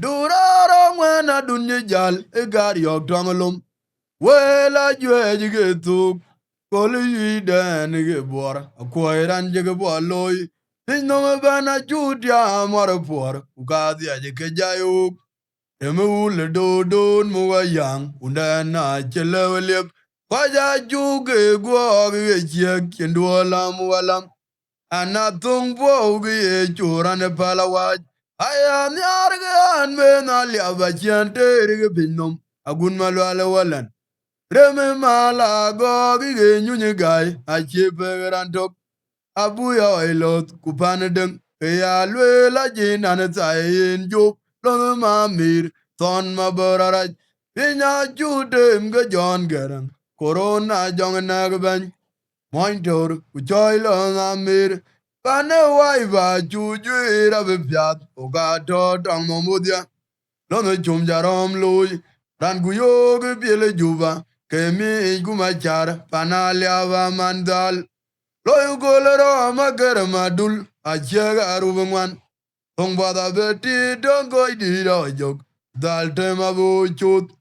Durara ngwen Adun Jääl egar yok tongolum. Wela jwe jige tuk. Koli yiden ge bor. Akoiran jige bor loy. Tinome bana chutia mara por. Ukadi ajike jayuk. Eme ule do don muwa yang. Undana chelewelip. Kwaja juge gwa ge chek. Kenduala muwalam. Anatung po ugi churane palawaj. Aya nyargan men aliaba chiante rige pinom. Agun malwala walan. Reme mala gogi nyunye gai. Achipe garantok. Abuya oilot kupanedeng. Kaya lwela jinane tayin jup. Lono mamir. Ton maboraraj. Pinya jude mga John Garang. Corona jong nagbany. Mointor, kuchoilo namir, pane waiva chuju ira bepiat, ogato tang momudia, lono chumjarom lui, ranguyog piele juba, kemi gumachar, panaliava mandal, loyu golero mager madul, achega arubangwan, tongbada beti dongo idira jok, dal tema buchut,